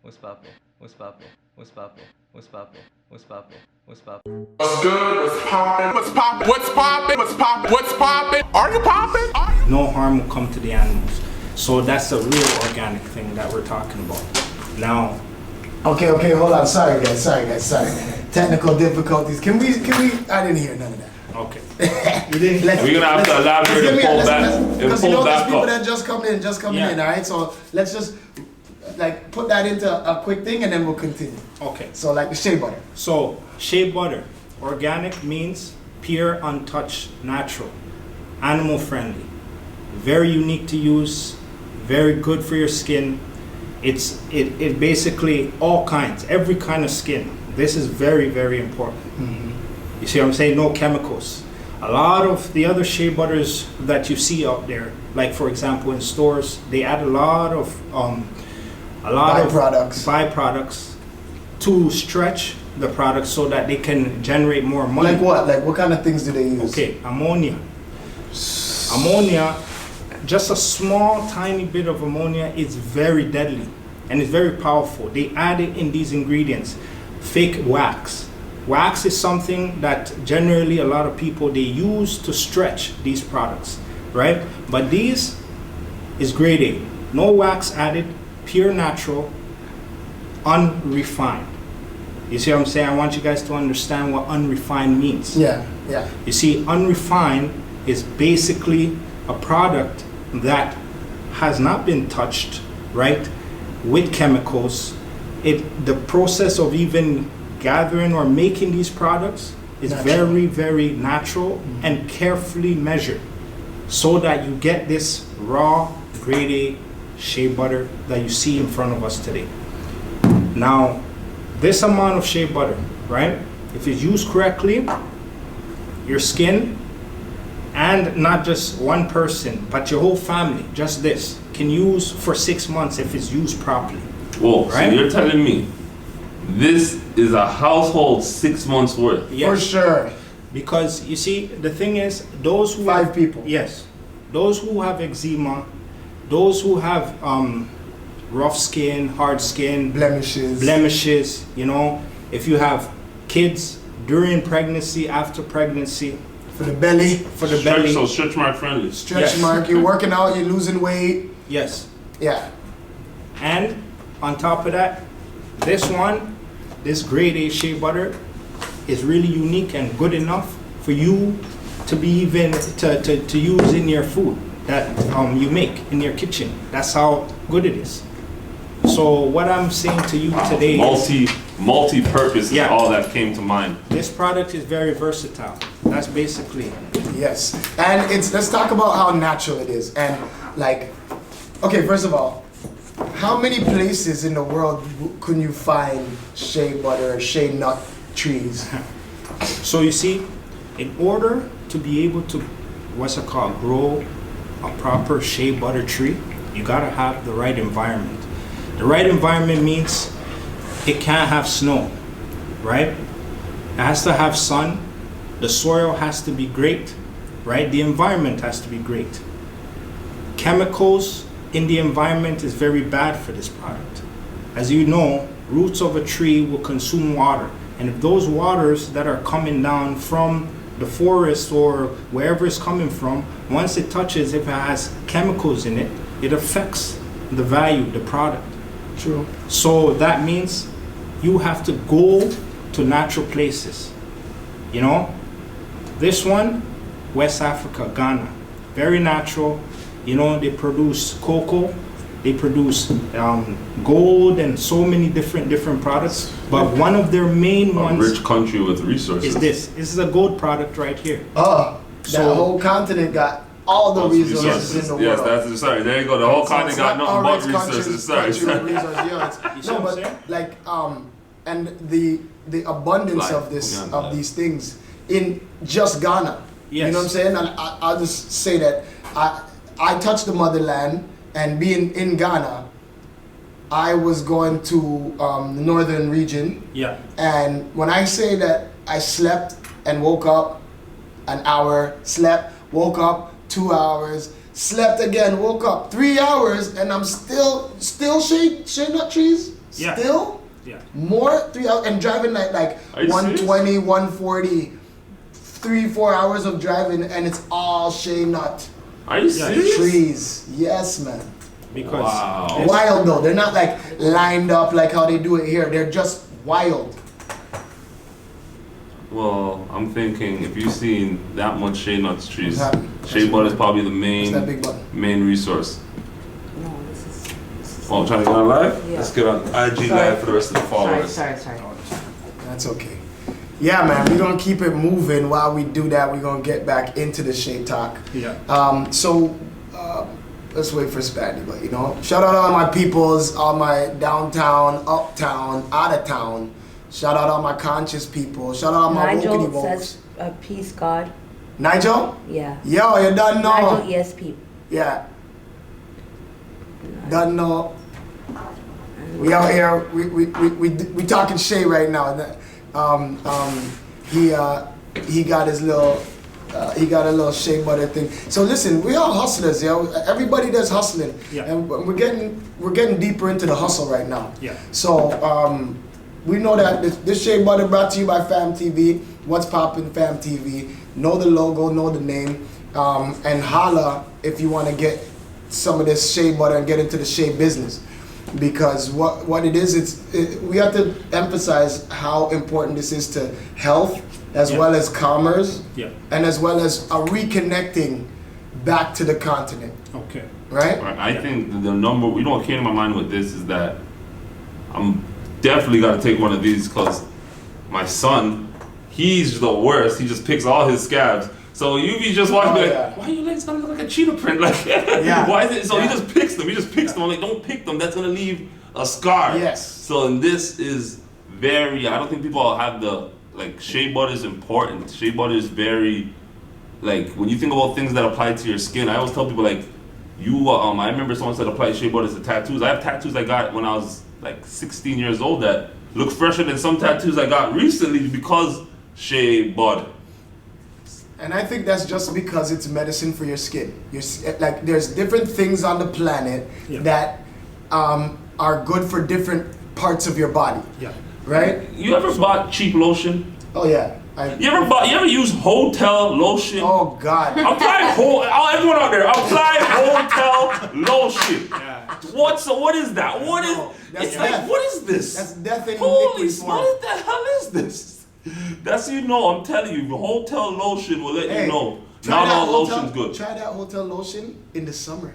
What's poppin'? What's poppin'? What's poppin'? What's poppin'? What's poppin'? What's poppin'? What's good? What's poppin'? What's poppin'? What's poppin'? What's poppin'? What's poppin'? Are you poppin'? No harm will come to the animals. So that's a real organic thing that we're talking about. Now, Okay, hold on. Sorry guys. Technical difficulties. Can we? I didn't hear none of that. okay. We're gonna have to elaborate and pull back. Because you know, there's people up. that just coming in. All right, so let's just like put that into a quick thing, and then we'll continue. Okay. So like the shea butter. So shea butter, organic means pure, untouched, natural, animal friendly, very unique to use, very good for your skin. It basically all kinds, every kind of skin. This is very, very important. Mm-hmm. You see what I'm saying? No chemicals. A lot of the other shea butters that you see out there, like for example in stores, they add a lot of byproducts to stretch the product so that they can generate more money. Like what? Like what kind of things do they use? Okay, ammonia. Ammonia, just a small tiny bit of ammonia is very deadly and it's very powerful. They add it in these ingredients. Fake wax. Wax is something that generally a lot of people they use to stretch these products, right? But these is grade A. No wax added, pure natural, unrefined. You see what I'm saying? I want you guys to understand what unrefined means. Yeah. You see, unrefined is basically a product that has not been touched, right, with chemicals. The process of even gathering or making these products is very, very natural and carefully measured so that you get this raw, grade A shea butter that you see in front of us today. Now, this amount of shea butter, right, if it's used correctly, your skin, and not just one person, but your whole family, just this, can use for 6 months if it's used properly. Whoa, right? so you're telling me this is a household 6 months worth? Yes. For sure. Because you see, the thing is, those who 5 people. Yes. Those who have eczema, those who have rough skin, hard skin, blemishes, you know, if you have kids during pregnancy, after pregnancy, for the belly. So stretch mark friendly. Stretch mark, you're working out, you're losing weight. Yes. Yeah. And on top of that, this grade A shea butter is really unique and good enough for you to be even to use in your food that you make in your kitchen. That's how good it is. So what I'm saying to you today is multi-purpose is all that came to mind. This product is very versatile. That's basically it. Yes. And let's talk about how natural it is. And like, okay, first of all, how many places in the world can you find shea butter or shea nut trees? So you see, in order to be able to, grow a proper shea butter tree, you gotta have the right environment. The right environment means it can't have snow, right? It has to have sun. The soil has to be great, right? The environment has to be great. Chemicals in the environment is very bad for this product. As you know, roots of a tree will consume water. And if those waters that are coming down from the forest or wherever it's coming from, once it touches, if it has chemicals in it, it affects the value, the product. True. So that means you have to go to natural places. You know, this one, West Africa, Ghana, very natural. You know, they produce cocoa, they produce gold and so many different products. But one of their main ones, rich country with resources, is this. This is a gold product right here. That whole continent got all the resources in the world. Yes, that's sorry. There you go. The whole continent got nothing but resources. But like and the abundance of these things in just Ghana. Yes. You know what I'm saying? And I'll just say that I touched the motherland, and being in Ghana, I was going to the northern region. Yeah. And when I say that I slept and woke up an hour, slept, woke up 2 hours, slept again, woke up 3 hours, and I'm still shea nut trees. Yeah. Still Yeah. more 3 hours and driving like Are you 120, serious? 140, 3-4 hours of driving, and it's all shea nut Are you Yeah. serious? trees. Yes, man. Because Wow. Wild though. They're not like lined up like how they do it here. They're just wild. Well, I'm thinking if you've seen that much shea nuts trees, What's happening? shea butter is probably the What's that big button? main resource. No, this is. Oh, I'm trying to get on live? Yeah. Let's get on IG live for the rest of the followers. Sorry. That's okay. Yeah, man, we're gonna keep it moving. While we do that, we're gonna get back into the shea talk. Yeah. Let's wait for Spaddy, but shout out all my peoples, all my downtown, uptown, out of town. Shout out all my conscious people. Shout out all my Nigel wokey says, wokes. peace, God. Nigel? Yeah. Yo, you done know. Nigel ESP. Yeah. Done know. We out here. We talking shea right now. He got his little. He got a little shea butter thing. So listen, we all hustlers, yo. Everybody does hustling, Yeah. and we're getting deeper into the hustle right now. Yeah. So we know that this shea butter brought to you by Fam TV. What's poppin', Fam TV? Know the logo, know the name, and holla if you want to get some of this shea butter and get into the shea business. Because what it is, we have to emphasize how important this is to health, as Yeah. well as commerce, Yeah. and as well as a reconnecting back to the continent, Okay. right? Right, I think the number, what came to my mind with this is that I'm definitely got to take one of these because my son, he's the worst. He just picks all his scabs. So you be just watching, Oh, be like, yeah. why your legs gonna look like a cheetah print? Like, Yeah. why is it? So Yeah. he just picks them. He just picks them. I'm like, don't pick them. That's gonna leave a scar. Yes. So and this is very. I don't think people have the shea butter is important. Shea butter is very, when you think about things that apply to your skin. I always tell people I remember someone said apply shea butter to tattoos. I have tattoos I got when I was 16 years old that look fresher than some tattoos I got recently because shea butter. And I think that's just because it's medicine for your skin. There's different things on the planet Yeah. that are good for different parts of your body, Yeah. right? You ever bought cheap lotion? Oh yeah. You ever use hotel lotion? Oh God. Everyone out there, apply hotel lotion. Yeah. What is that? What is? No, that's It's death. what is this? That's death in Holy liquid smokes! form. What the hell is this? That's I'm telling you, hotel lotion will let you know. try Not that all hotel- lotion's good. Try that hotel lotion in the summer.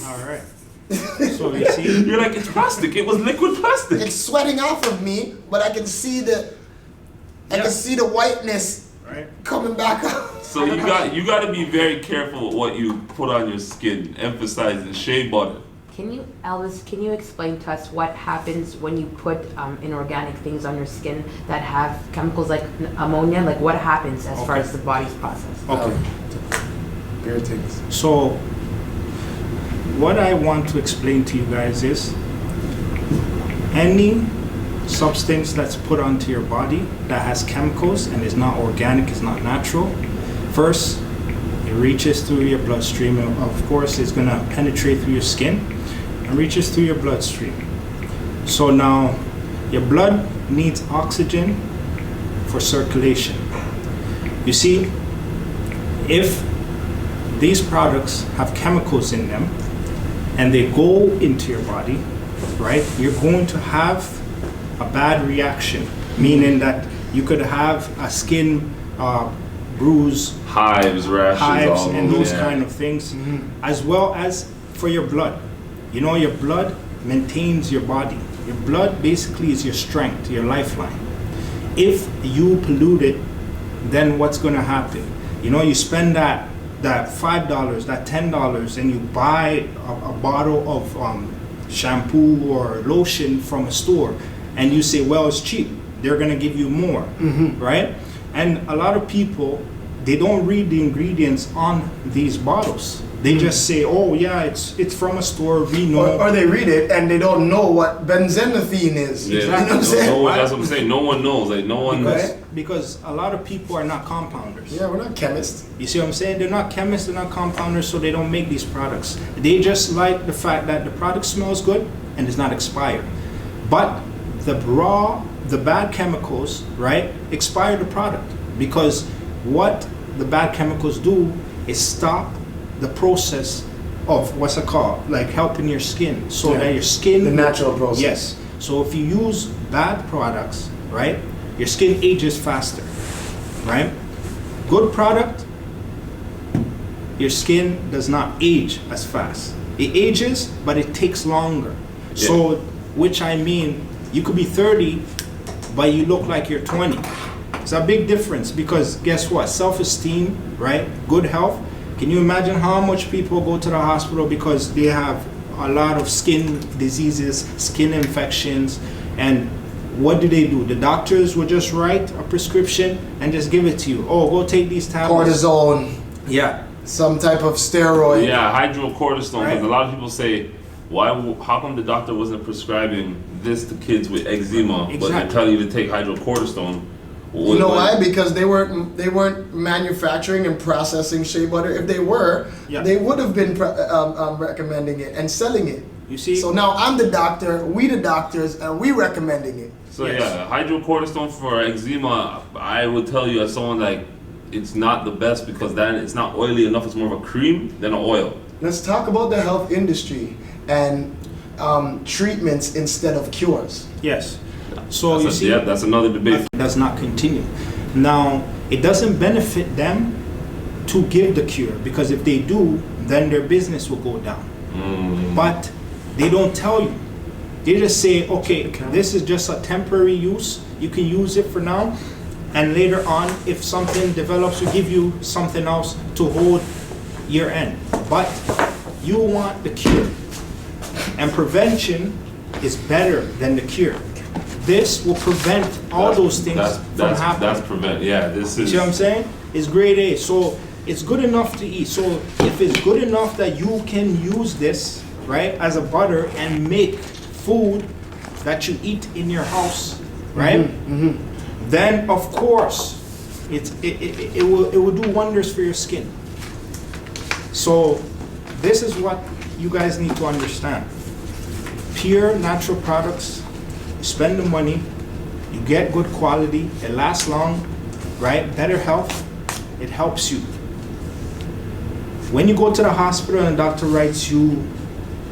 All right. So you see, You're like, it's plastic. It was liquid plastic. It's sweating off of me, but I can see the whiteness right? coming back up. So you got to be very careful with what you put on your skin. Emphasizing shea butter. Elvis, can you explain to us what happens when you put inorganic things on your skin that have chemicals like ammonia? Like what happens as far as the body's process? Okay. Weird things. So, what I want to explain to you guys is any substance that's put onto your body that has chemicals and is not organic, is not natural, first, it reaches through your bloodstream, and of course, it's going to penetrate through your skin and reaches through your bloodstream. So now, your blood needs oxygen for circulation. You see, if these products have chemicals in them and they go into your body, right, you're going to have a bad reaction, meaning that you could have a skin bruise, Hives, rashes, hives, all and those yeah. kind of things, as well as for your blood. You know, your blood maintains your body. Your blood basically is your strength, your lifeline. If you pollute it, then what's going to happen? You know, you spend that $5, that $10, and you buy a bottle of shampoo or lotion from a store, and you say, well, it's cheap. They're going to give you more, right? And a lot of people, they don't read the ingredients on these bottles. They just say, oh yeah, it's from a store, we know. Or they read it and they don't know what benzenothene is. Yeah. You know what I'm saying? No one, that's what I'm saying. No one knows. Like no one. Because a lot of people are not compounders. Yeah, we're not chemists. You see what I'm saying? They're not chemists, they're not compounders, so they don't make these products. They just like the fact that the product smells good and is not expired. But the bad chemicals, right, expire the product. Because what the bad chemicals do is stop the process of what's it called, like helping your skin, so that your skin, the natural process. Yes. So if you use bad products, right, your skin ages faster, right? Good product, your skin does not age as fast. It ages, but it takes longer. Yeah. So, which I mean, you could be 30, but you look like you're 20. It's a big difference because guess what? Self-esteem, right? Good health. Can you imagine how much people go to the hospital because they have a lot of skin diseases, skin infections, and what do? The doctors will just write a prescription and just give it to you. Oh, go take these tablets. Cortisone. Yeah. Some type of steroid. Yeah, hydrocortisone. Right. Because a lot of people say, how come the doctor wasn't prescribing this to kids with eczema, but they're telling you to take hydrocortisone? You know why? Because they weren't manufacturing and processing shea butter. If they were, they would have been recommending it and selling it. You see? So now I'm the doctor, we the doctors, and we recommending it. So yeah, hydrocortisone for eczema, I would tell you as someone like, it's not the best because then it's not oily enough. It's more of a cream than an oil. Let's talk about the health industry and treatments instead of cures. Yes. So you see, that's another debate. Does not continue. Now, it doesn't benefit them to give the cure because if they do, then their business will go down. But they don't tell you. They just say, okay, this is just a temporary use. You can use it for now, and later on, if something develops, we give you something else to hold your end. But you want the cure, and prevention is better than the cure. This will prevent all those things from happening. That's prevent. Yeah, this is. See what I'm saying? It's grade A, so it's good enough to eat. So if it's good enough that you can use this, right, as a butter and make food that you eat in your house, right? Then of course it will do wonders for your skin. So this is what you guys need to understand. Pure natural products. You spend the money, you get good quality, it lasts long, right? Better health, it helps you. When you go to the hospital and the doctor writes you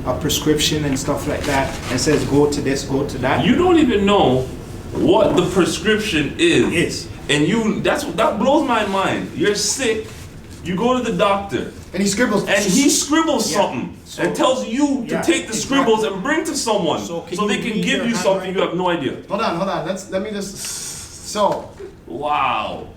a prescription and stuff like that and says go to this, go to that. You don't even know what the prescription is. And that blows my mind. You're sick, you go to the doctor. And he scribbles. And he scribbles something and tells you to take the scribbles and bring to someone so they can give you something you have no idea. Hold on. Let me just. So. Wow.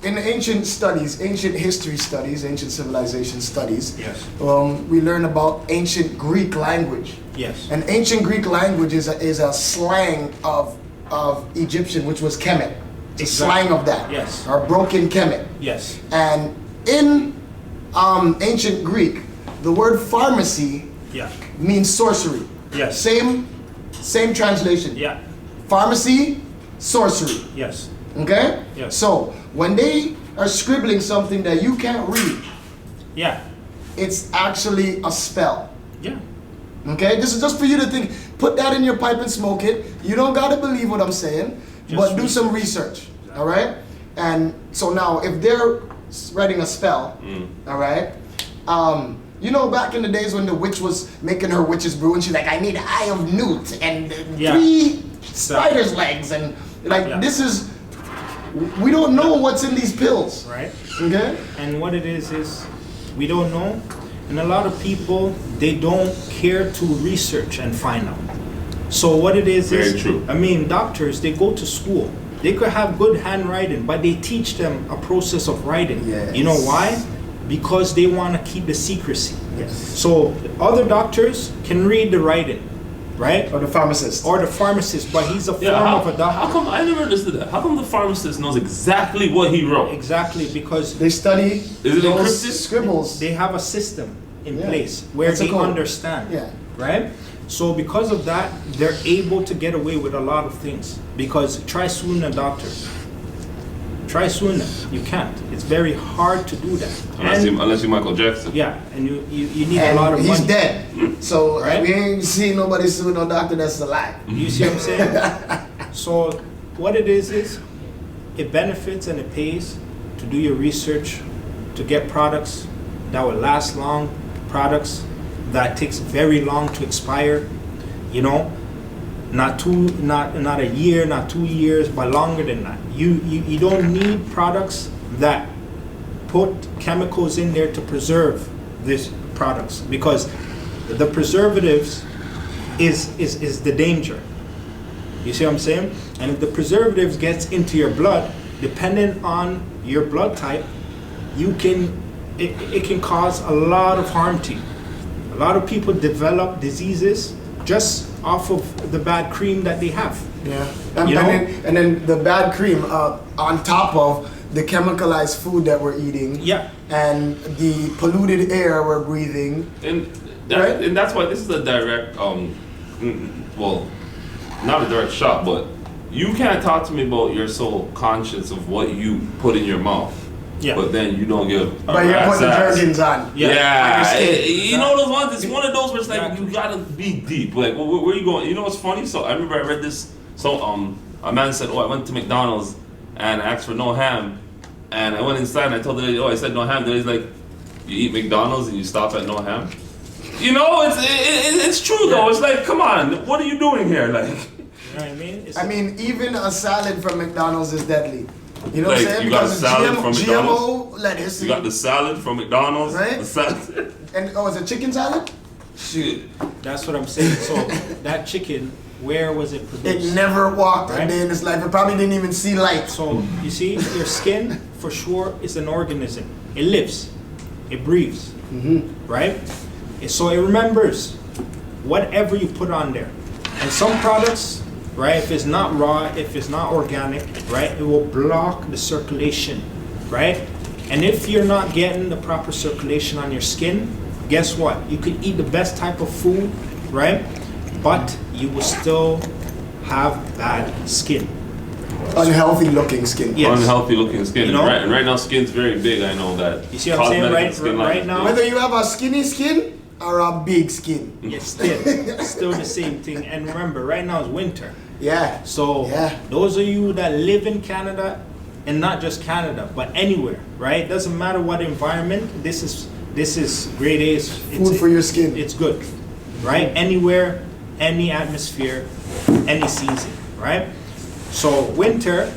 In ancient studies, ancient history studies, ancient civilization studies, we learn about ancient Greek language. Yes. And ancient Greek language is a slang of Egyptian, which was Kemet. It's a slang of that. Yes. Or broken Kemet. Yes. And in ancient Greek, the word pharmacy means sorcery. Yes. Same translation. Yeah. Pharmacy, sorcery. Yes. Okay? Yes. So when they are scribbling something that you can't read, it's actually a spell. Yeah. Okay? This is just for you to think. Put that in your pipe and smoke it. You don't gotta believe what I'm saying, but do some research. All right? And so now, if they're writing a spell, all right? You know, back in the days when the witch was making her witch's brew, and she's like, I need an eye of newt and 3 spider's legs, and this is. We don't know what's in these pills. Right. Okay? And what it is we don't know. And a lot of people, they don't care to research and find out. So what it is Very true. I mean, doctors, they go to school. They could have good handwriting, but they teach them a process of writing. Yes. You know why? Because they want to keep the secrecy. Yes. So other doctors can read the writing, right? Or the pharmacist. Or the pharmacist, but he's a form Yeah, of a doctor. how come I never understood that? How come the pharmacist knows exactly what he wrote? Exactly, because They study Is it those encrypted? scribbles. they have a system in Yeah. place where That's a they code. understand, Yeah. right? So because of that, they're able to get away with a lot of things. Because try suing a doctor. Try suing them. You can't. It's very hard to do that. Unless you're Michael Jackson. Yeah, and you need a lot of And he's money. dead. So Right? we ain't seen nobody sue no doctor that's alive. You see what I'm saying? So what it is it benefits and it pays to do your research, to get products that will last long, products that takes very long to expire, you know, not a year, not 2 years, but longer than that. You don't need products that put chemicals in there to preserve these products, because the preservatives is the danger. You see what I'm saying? And if the preservatives gets into your blood, depending on your blood type, it can cause a lot of harm to you. A lot of people develop diseases just off of the bad cream that they have. Yeah. You know? And then the bad cream on top of the chemicalized food that we're eating. Yeah. And the polluted air we're breathing. And that's why this is a direct, well, not a direct shot, but you can't talk to me about you're so conscious of what you put in your mouth. Yeah. But then you don't give a But you're rat's putting ass. jergens on. Yeah. Yeah, On your skin. you know those ones. It's one of those where it's like Exactly. you gotta be deep. Like, where you going? You know what's funny? So I remember I read this. So a man said, "Oh, I went to McDonald's and I asked for no ham, and I went inside and I told the lady, oh, I said no ham." The lady's like, "You eat McDonald's and you stop at no ham?" You know, it's true though. It's like, come on, what are you doing here? Like, You know what I mean? I mean, even a salad from McDonald's is deadly. You know what I'm Like, saying? you got a Because salad it's from GMO lettuce. you got the salad from McDonald's, Right? The salad. And is it chicken salad? Shit. That's what I'm saying. So that chicken, where was it produced? It never walked Right. a day in its life. It probably didn't even see light. So you see, your skin for sure is an organism. It lives, it breathes, right? So it remembers whatever you put on there. And some products, right? If it's not raw, if it's not organic, right? It will block the circulation, right? And if you're not getting the proper circulation on your skin, guess what? You could eat the best type of food, right? But you will still have bad skin. Unhealthy looking skin. Yes. Unhealthy looking skin. You know? And right now, skin's very big. I know that. You see what I'm saying? Cosmetic Right- skin right line. now- Whether you have a skinny skin or a big skin. It's still the same thing. And remember, right now is winter. Yeah. So Yeah. those of you that live in Canada, and not just Canada, but anywhere, right? Doesn't matter what environment. This is grade A. Food for your skin. It's good, right? Anywhere, any atmosphere, any season, right? So winter,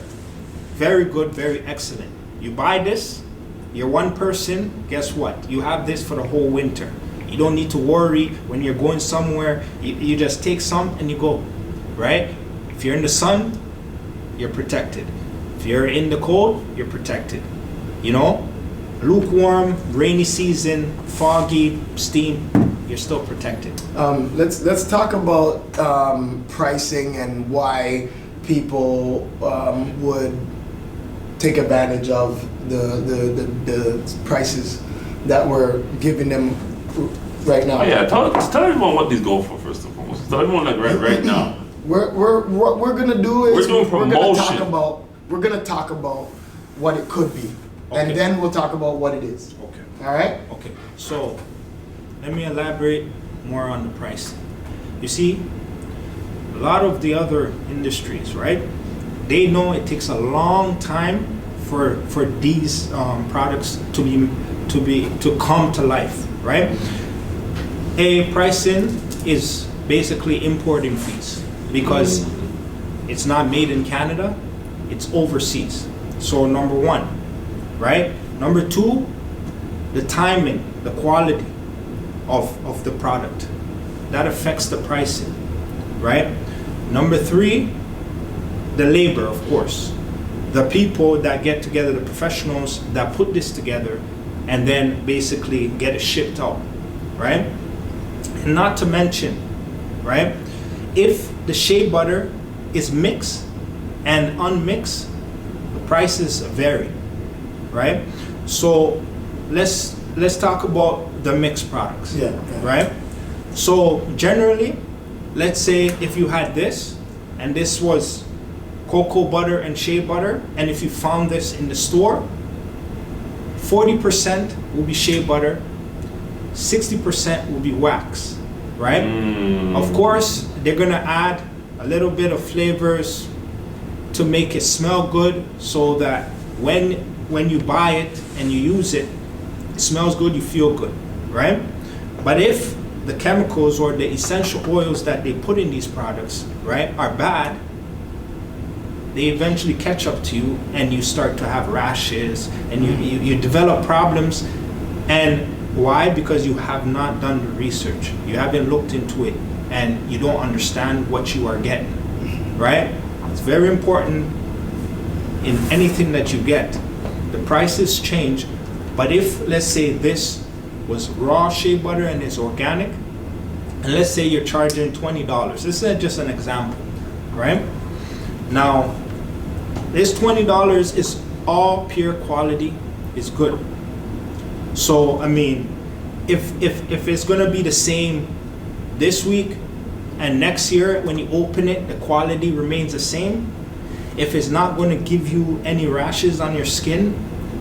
very good, very excellent. You buy this, you're one person. Guess what? You have this for the whole winter. You don't need to worry when you're going somewhere. You just take some and you go, right? If you're in the sun, you're protected. If you're in the cold, you're protected. You know, lukewarm, rainy season, foggy, steam, you're still protected. Let's talk about pricing and why people would take advantage of the prices that we're giving them right now. Oh yeah, tell everyone what these go for first and foremost. Tell everyone like right now. What we're gonna do is We're doing promotion. We're gonna talk about what it could be, Okay. and then we'll talk about what it is. Okay. All right? Okay, so let me elaborate more on the pricing. You see, a lot of the other industries, right? They know it takes a long time for these products to come to life, right? A pricing is basically importing fees because it's not made in Canada, it's overseas. So number one, right? Number two, the timing, the quality of the product. That affects the pricing, right? Number three, the labor, of course. The people that get together, the professionals that put this together and then basically get it shipped out, right? And not to mention, right? if the shea butter is mixed and unmixed, the prices vary, right? So let's talk about the mixed products, right? So generally, let's say if you had this, and this was cocoa butter and shea butter, and if you found this in the store, 40% will be shea butter, 60% will be wax, right? Of course, they're gonna add a little bit of flavors to make it smell good, so that when you buy it and you use it, it smells good, you feel good, right? But if the chemicals or the essential oils that they put in these products, right, are bad, they eventually catch up to you and you start to have rashes and you develop problems. And why? Because you have not done the research. You haven't looked into it and you don't understand what you are getting, right? It's very important in anything that you get. The prices change, but if, let's say, this was raw shea butter and it's organic, and let's say you're charging $20. This is just an example, right? Now, this $20 is all pure quality, is good. So, I mean, if it's gonna be the same this week and next year when you open it, the quality remains the same, if it's not gonna give you any rashes on your skin,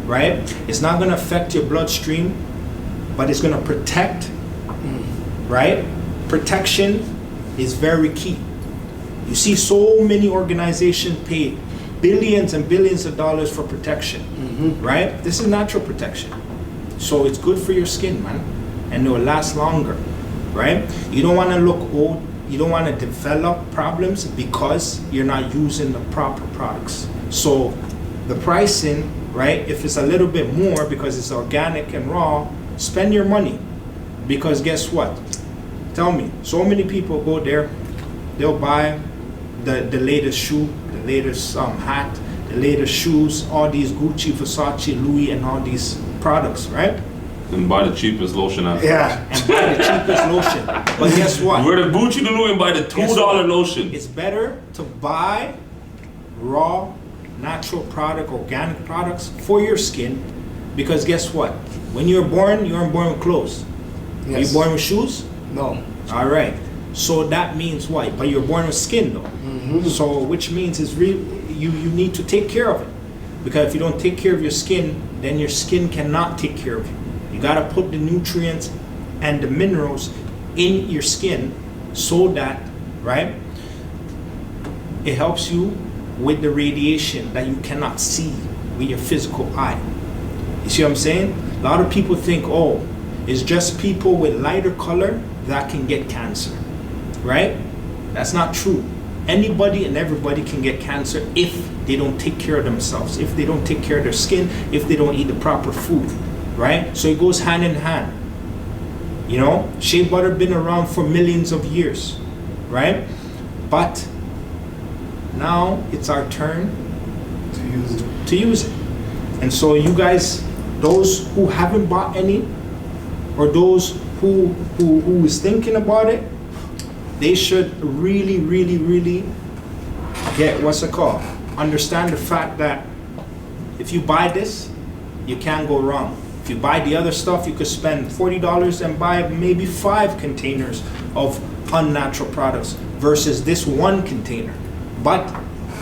right? It's not gonna affect your bloodstream, but it's gonna protect, right? Protection is very key. You see so many organizations pay billions and billions of dollars for protection, right? This is natural protection. So it's good for your skin, man, and it will last longer, right? You don't wanna look old, you don't wanna develop problems because you're not using the proper products. So the pricing, right, if it's a little bit more because it's organic and raw, spend your money, because guess what? Tell me, so many people go there, they'll buy the latest shoe, the latest hat, the latest shoes, all these Gucci, Versace, Louis, and all these products, right? And buy the cheapest lotion after. Yeah, and buy the cheapest lotion. But guess what? Wear the Gucci, the Louis, and buy the $2 lotion. It's better to buy raw, natural product, organic products for your skin, because guess what? When you're born with clothes. Are you born with shoes? No. All right. So that means what? But you're born with skin, though. So which means it's really you need to take care of it, because if you don't take care of your skin, then your skin cannot take care of you. You gotta put the nutrients and the minerals in your skin so that, right, it helps you with the radiation that you cannot see with your physical eye. You see what I'm saying? A lot of people think, oh, it's just people with lighter color that can get cancer, right? That's not true. Anybody and everybody can get cancer if they don't take care of themselves, if they don't take care of their skin, if they don't eat the proper food, right? So it goes hand in hand. You know, shea butter been around for millions of years, right? But now it's our turn to use it. And so you guys, those who haven't bought any, or those who is thinking about it, they should really get, what's it called? Understand the fact that if you buy this, you can't go wrong. If you buy the other stuff, you could spend $40 and buy maybe 5 containers of unnatural products versus this one container. But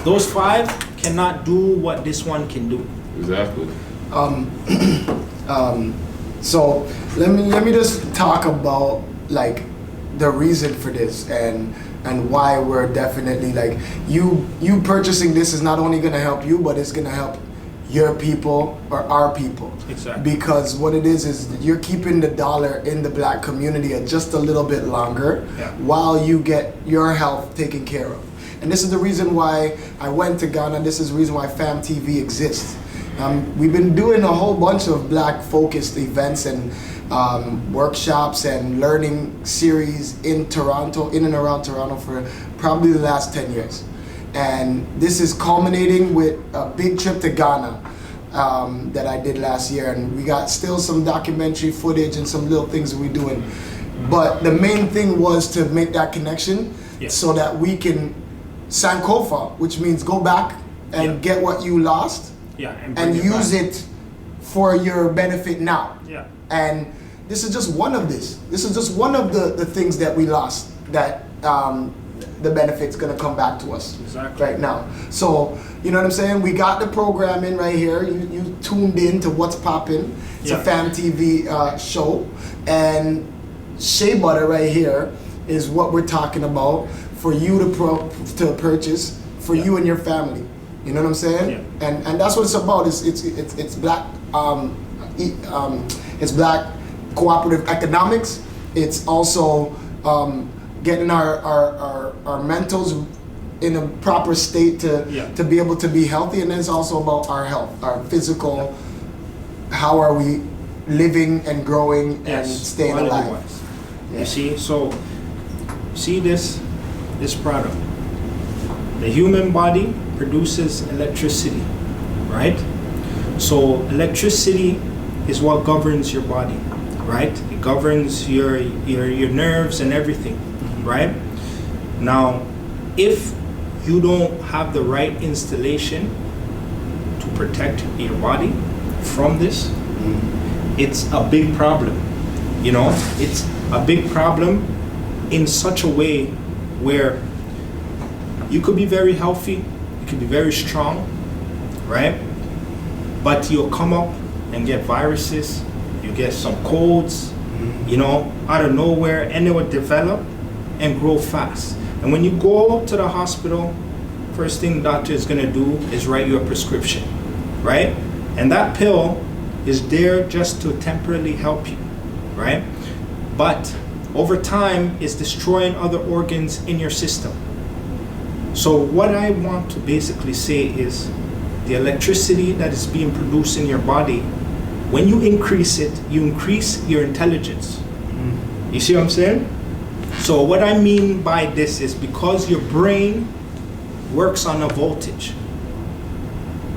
those 5 cannot do what this one can do. Exactly. So let me just talk about like the reason for this and why we're definitely like you purchasing this is not only gonna help you, but it's gonna help your people or our people. Exactly. Because what it is you're keeping the dollar in the black community just a little bit longer, while you get your health taken care of. And this is the reason why I went to Ghana. This is the reason why Fam TV exists. We've been doing a whole bunch of black focused events and workshops and learning series in Toronto, in and around Toronto, for probably the last 10 years. And this is culminating with a big trip to Ghana that I did last year. And we got still some documentary footage and some little things that we're doing. But the main thing was to make that connection Yes. so that we can sankofa, which means go back and Yeah. get what you lost Yeah, and bring it use back. it for your benefit now. Yeah. And this is just one of this. This is just one of the things that we lost that the benefit's gonna come back to us Exactly. right now. So, you know what I'm saying? We got the programming right here. You tuned in to What's Poppin'. It's a Yeah. Fam TV show. And Shea Butter right here is what we're talking about for you to purchase for Yeah. you and your family. You know what I'm saying? Yeah. And that's what it's about. It's black it's black cooperative economics. It's also getting our mentals in a proper state Yeah. to be able to be healthy, and then it's also about our health, our physical. How are we living and growing and staying alive? quality-wise. Yeah. You see, so see this product. The human body produces electricity, right? So electricity is what governs your body, right? It governs your nerves and everything, right? Now, if you don't have the right installation to protect your body from this, it's a big problem. You know, it's a big problem in such a way where you could be very healthy, you could be very strong, right? But you'll come up and get viruses, you get some colds, you know, out of nowhere, and they will develop and grow fast. And when you go to the hospital, first thing the doctor is gonna do is write you a prescription, right? And that pill is there just to temporarily help you, right? But over time, it's destroying other organs in your system. So what I want to basically say is the electricity that is being produced in your body, when you increase it, you increase your intelligence. You see what I'm saying? So what I mean by this is because your brain works on a voltage.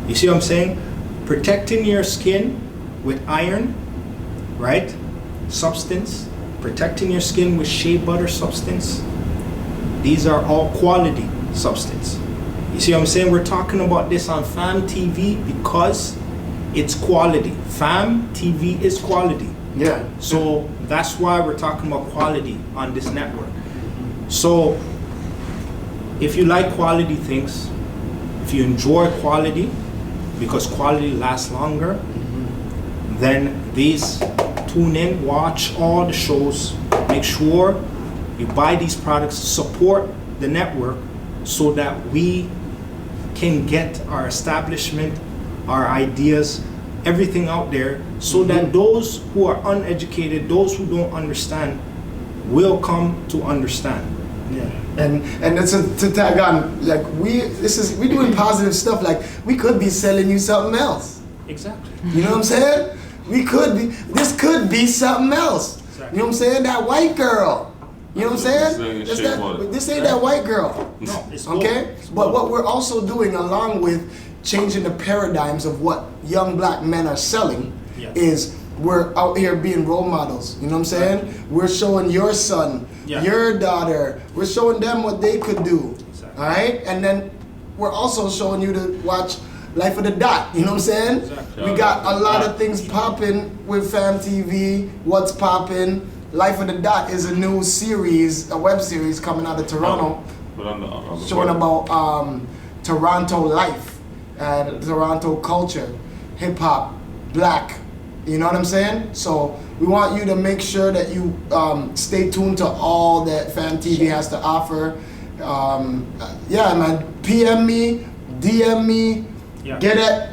You see what I'm saying? Protecting your skin with iron, right? Substance. Protecting your skin with shea butter substance. These are all quality substance. You see what I'm saying? We're talking about this on Fam TV because it's quality. Fam TV is quality. Yeah. So that's why we're talking about quality on this network. So if you like quality things, if you enjoy quality, because quality lasts longer, then these tune in, watch all the shows, make sure you buy these products, support the network so that we can get our establishment, our ideas, everything out there so that those who are uneducated, those who don't understand, will come to understand. Yeah. And it's to tag on, like we doing positive stuff. Like we could be selling you something else. Exactly. You know what I'm saying? This could be something else. Exactly. You know what I'm saying? That white girl. You know what I'm saying? This ain't This ain't that white girl. No, it's Okay? gold. It's But gold. what we're also doing, along with changing the paradigms of what young black men are selling, Yes. is we're out here being role models. You know what I'm saying? We're showing your son, Yeah. your daughter, we're showing them what they could do. Exactly. All right? And then we're also showing you to watch Life of the Dot. You know what I'm saying? Exactly. We got a lot of things popping with Fam TV. What's Poppin'? Life of the Dot is a new series, a web series coming out of Toronto, But on the showing about Toronto life and Toronto culture, hip hop, black. You know what I'm saying? So we want you to make sure that you stay tuned to all that Fam TV has to offer. Yeah, man. PM me, DM me, Yeah. get it,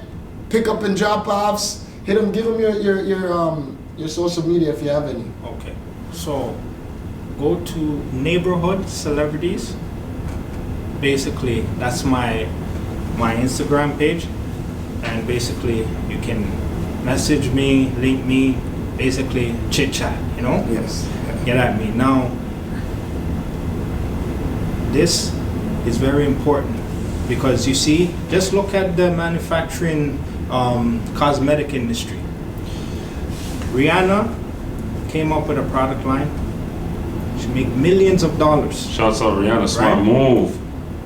pick up and drop offs. Hit them, give them your social media if you have any. Okay. So go to neighborhood celebrities. Basically, that's my Instagram page, and basically you can message me, link me, basically chit chat. You know. Yes. Get at me. Now, this is very important because you see, just look at the manufacturing cosmetic industry. Rihanna came up with a product line. She make millions of dollars. Shouts out Rihanna, smart Right. move.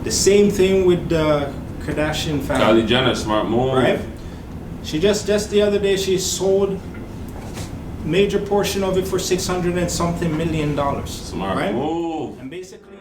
The same thing with the Kardashian family. Kylie Jenner, smart move. Right? She just the other day she sold major portion of it for $600 and something million. Smart right? move. And basically